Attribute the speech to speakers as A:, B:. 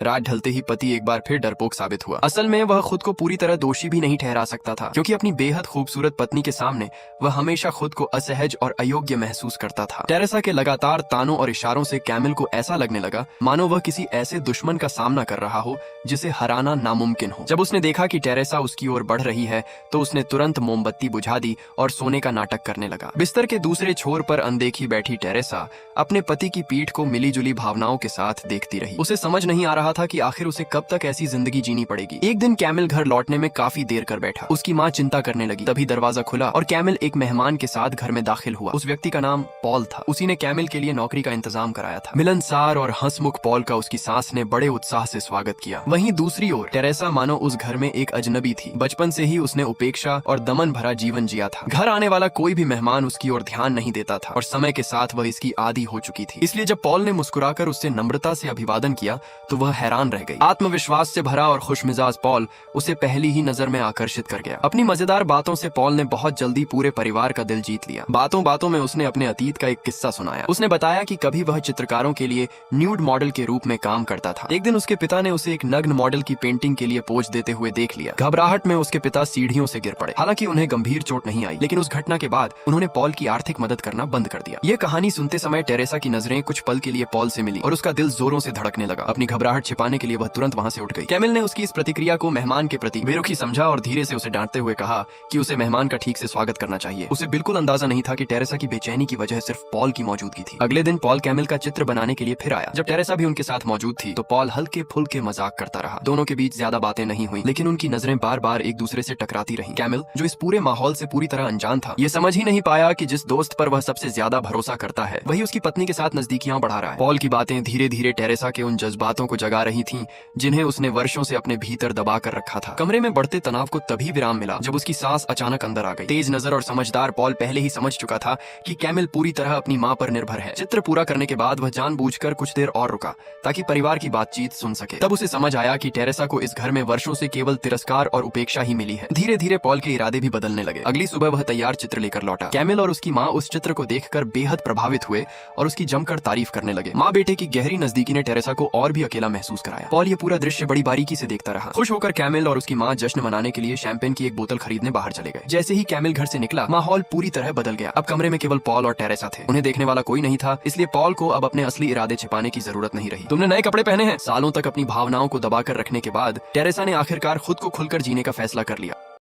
A: रात ढलते ही पति एक बार फिर डरपोक साबित हुआ। असल में वह खुद को पूरी तरह दोषी भी नहीं ठहरा सकता था, क्योंकि अपनी बेहद खूबसूरत पत्नी के सामने वह हमेशा खुद को असहज और अयोग्य महसूस करता था। टेरेसा के लगातार तानों और इशारों से कैमिल को ऐसा लगने लगा मानो वह किसी ऐसे दुश्मन का सामना कर रहा हो जिसे हराना नामुमकिन हो। जब उसने देखा कि टेरेसा उसकी ओर बढ़ रही है तो उसने तुरंत मोमबत्ती बुझा दी और सोने का नाटक करने लगा। बिस्तर के दूसरे छोर पर अनदेखी बैठी टेरेसा अपने पति की पीठ को मिलीजुली भावनाओं के साथ देखती रही। उसे समझ नहीं आ रहा था कि आखिर उसे कब तक ऐसी जिंदगी जीनी पड़ेगी। एक दिन कैमिल घर लौटने में काफी देर कर बैठा। उसकी माँ चिंता करने लगी। तभी दरवाजा खुला और कैमिल एक मेहमान के साथ घर में दाखिल हुआ। उस व्यक्ति का नाम पॉल था। उसी ने कैमिल के लिए नौकरी का इंतजाम कराया था। मिलनसार और हंसमुख पॉल का उसकी सास ने बड़े उत्साह से स्वागत किया। वहीं दूसरी ओर टेरेसा मानो उस घर में एक अजनबी थी। बचपन से ही उसने उपेक्षा और दमन भरा जीवन जिया था। घर आने वाला कोई भी मेहमान उसकी ओर ध्यान नहीं देता था और समय के साथ वह इसकी आदी हो चुकी थी। इसलिए जब पॉल ने मुस्कुराकर उससे नम्रता से अभिवादन किया तो वह हैरान रह गई। आत्मविश्वास से भरा और खुशमिजाज पॉल उसे पहली ही नजर में आकर्षित कर गया। अपनी मजेदार बातों से पॉल ने बहुत जल्दी पूरे परिवार का दिल जीत लिया। बातों बातों में उसने अपने अतीत का एक किस्सा सुनाया। उसने बताया कि कभी वह चित्रकारों के लिए न्यूड मॉडल के रूप में काम करता था। एक दिन उसके पिता ने उसे एक नग्न मॉडल की पेंटिंग के लिए पोज देते हुए देख लिया। घबराहट में उसके पिता सीढ़ियों से गिर पड़े। हालांकि उन्हें गंभीर चोट नहीं आई, लेकिन उस घटना के बाद उन्होंने पॉल की आर्थिक मदद करना बंद कर दिया। ये कहानी सुनते समय टेरेसा की नजरें कुछ पल के लिए पॉल से मिली और उसका दिल जोरों से धड़कने लगा। अपनी घबराहट छिपाने के लिए वह तुरंत वहां से उठ गई। कैमिल ने उसकी इस प्रतिक्रिया को मेहमान के प्रति बेरुखी समझा और धीरे से उसे डांटते हुए कहा कि उसे मेहमान का ठीक से स्वागत करना चाहिए। उसे बिल्कुल अंदाजा नहीं था कि टेरेसा की बेचैनी की वजह सिर्फ पॉल की मौजूदगी थी। अगले दिन पॉल कैमिल का चित्र बनाने के लिए फिर आया। जब टेरेसा भी उनके साथ मौजूद थी तो पॉल हल्के फुल्के मजाक करता रहा। दोनों के बीच ज्यादा बातें नहीं हुई, लेकिन उनकी नजरें बार बार एक दूसरे से टकराती रहीं। कैमिल, जो इस पूरे माहौल से पूरी तरह अनजान था, ये समझ ही नहीं पाया कि जिस दोस्त पर वह सबसे ज्यादा भरोसा करता है वही उसकी पत्नी के साथ नजदीकियां बढ़ा रहा है। पॉल की बातें धीरे धीरे टेरेसा के उन जज्बातों को जगा रही थीं, जिन्हें उसने वर्षों से अपने भीतर दबा कर रखा था। कमरे में बढ़ते तनाव को तभी विराम मिला जब उसकी सास अचानक अंदर आ गई। तेज नजर और समझदार पॉल पहले ही समझ चुका था कि कैमिल पूरी तरह अपनी मां पर निर्भर है। चित्र पूरा करने के बाद वह जानबूझकर कुछ देर और रुका ताकि परिवार की बातचीत सुन सके। तब उसे समझ आया कि टेरेसा को इस घर में वर्षों से केवल तिरस्कार और उपेक्षा ही मिली है। धीरे धीरे पॉल के इरादे भी बदलने लगे। अगली सुबह वह तैयार चित्र लेकर लौटा। कैमिल और उसकी माँ उस चित्र को देखकर बेहद प्रभावित हुए और उसकी जमकर तारीफ करने लगे। माँ बेटे की गहरी नजदीकी ने टेरेसा को और भी अकेला महसूस कराया। पॉल ये पूरा दृश्य बड़ी बारीकी से देखता रहा। खुश होकर कैमिल और उसकी माँ जश्न मनाने के लिए शैंपेन की एक बोतल खरीदने बाहर चले गए। जैसे ही कैमिल घर से निकला, माहौल पूरी तरह बदल गया। अब कमरे में केवल पॉल और टेरेसा थे। उन्हें देखने वाला कोई नहीं था, इसलिए पॉल को अब अपने असली इरादे छिपाने की जरूरत नहीं रही। तुमने नए कपड़े पहने हैं? सालों तक अपनी भावनाओं को दबाकर रखने के बाद टेरेसा ने आखिरकार खुद को खुलकर जीने का फैसला कर लिया।